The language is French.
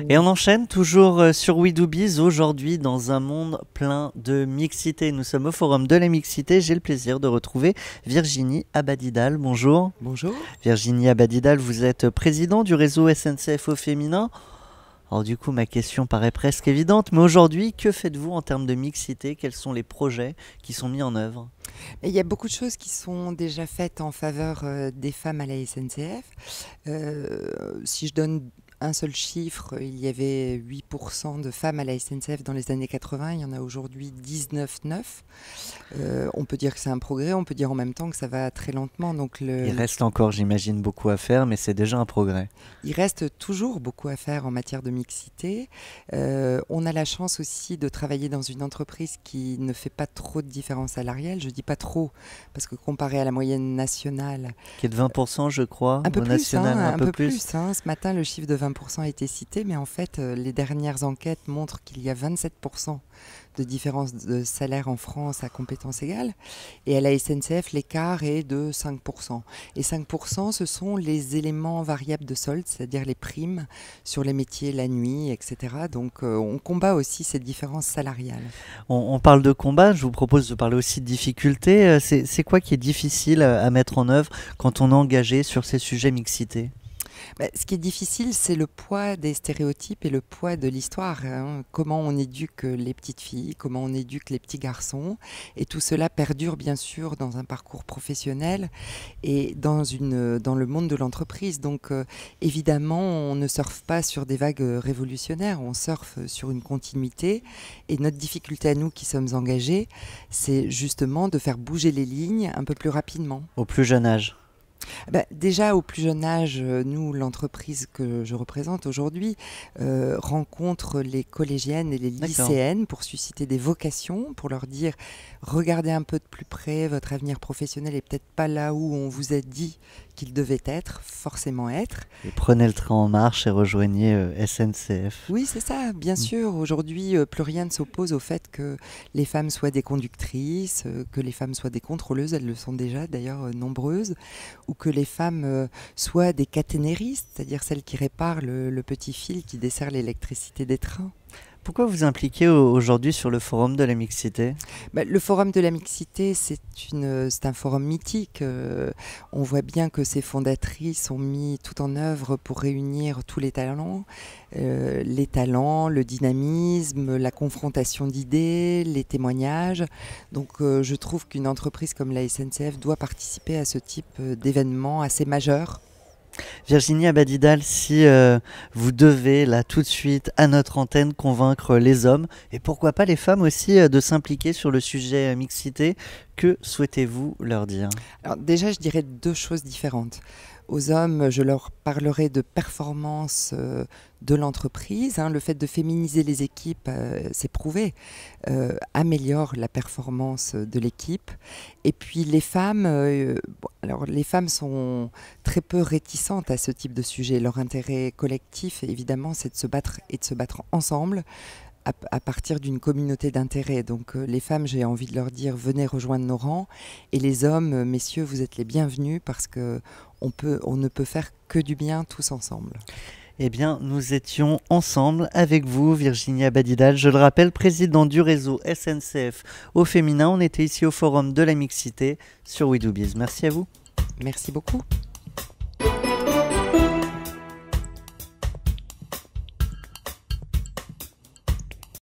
Et on enchaîne toujours sur We Do Biz, aujourd'hui dans un monde plein de mixité. Nous sommes au Forum de la Mixité. J'ai le plaisir de retrouver Virginie Abadidal. Bonjour. Bonjour. Virginie Abadidal, vous êtes président du réseau SNCF au féminin. Alors du coup, ma question paraît presque évidente, mais aujourd'hui, que faites-vous en termes de mixité? Quels sont les projets qui sont mis en œuvre? Il y a beaucoup de choses qui sont déjà faites en faveur des femmes à la SNCF. Si je donne un seul chiffre, il y avait 8% de femmes à la SNCF dans les années 80, il y en a aujourd'hui 19,9. On peut dire que c'est un progrès, on peut dire en même temps que ça va très lentement. Donc Il reste encore, j'imagine, beaucoup à faire, mais c'est déjà un progrès. Il reste toujours beaucoup à faire en matière de mixité. On a la chance aussi de travailler dans une entreprise qui ne fait pas trop de différence salariale. Je dis pas trop, parce que comparé à la moyenne nationale... Qui est de 20%, je crois, un peu au plus, national, un peu plus. Ce matin, le chiffre de 20% a été cité, mais en fait, les dernières enquêtes montrent qu'il y a 27% de différence de salaire en France à compétences égales. Et à la SNCF, l'écart est de 5%. Et 5%, ce sont les éléments variables de solde, c'est-à-dire les primes sur les métiers la nuit, etc. Donc on combat aussi ces différences salariales. On parle de combat, je vous propose de parler aussi de difficultés. C'est quoi qui est difficile à mettre en œuvre quand on est engagé sur ces sujets mixité? Ce qui est difficile, c'est le poids des stéréotypes et le poids de l'histoire. Comment on éduque les petites filles, comment on éduque les petits garçons. Et tout cela perdure bien sûr dans un parcours professionnel et dans le monde de l'entreprise. Donc évidemment, on ne surfe pas sur des vagues révolutionnaires, on surfe sur une continuité. Et notre difficulté à nous qui sommes engagés, c'est justement de faire bouger les lignes un peu plus rapidement. Au plus jeune âge? Déjà, au plus jeune âge, nous, l'entreprise que je représente aujourd'hui, rencontre les collégiennes et les lycéennes pour susciter des vocations, pour leur dire « Regardez un peu de plus près, votre avenir professionnel n'est peut-être pas là où on vous a dit qu'il devait être, forcément être. » Et prenez le train en marche et rejoignez SNCF. Oui, c'est ça, bien sûr. Aujourd'hui, plus rien ne s'oppose au fait que les femmes soient des conductrices, que les femmes soient des contrôleuses, elles le sont déjà d'ailleurs nombreuses, ou que les femmes soient des caténéristes, c'est-à-dire celles qui réparent le petit fil qui dessert l'électricité des trains. Pourquoi vous impliquez aujourd'hui sur le Forum de la Mixité? Le Forum de la Mixité, c'est un forum mythique. On voit bien que ses fondatrices ont mis tout en œuvre pour réunir tous les talents, le dynamisme, la confrontation d'idées, les témoignages. Donc je trouve qu'une entreprise comme la SNCF doit participer à ce type d'événements assez majeurs. Virginie Abadidal, si vous devez là tout de suite à notre antenne convaincre les hommes et pourquoi pas les femmes aussi de s'impliquer sur le sujet mixité, que souhaitez-vous leur dire? Alors déjà, je dirais deux choses différentes. Aux hommes, je leur parlerai de performance de l'entreprise. Le fait de féminiser les équipes, c'est prouvé, améliore la performance de l'équipe. Et puis les femmes, les femmes sont très peu réticentes à ce type de sujet. Leur intérêt collectif, évidemment, c'est de se battre et de se battre ensemble à partir d'une communauté d'intérêts. Donc les femmes, j'ai envie de leur dire, venez rejoindre nos rangs. Et les hommes, messieurs, vous êtes les bienvenus parce qu'on ne peut faire que du bien tous ensemble. Eh bien, nous étions ensemble avec vous, Virginie Abadidal. Je le rappelle, présidente du réseau SNCF au féminin. On était ici au Forum de la Mixité sur We Do Biz. Merci à vous. Merci beaucoup.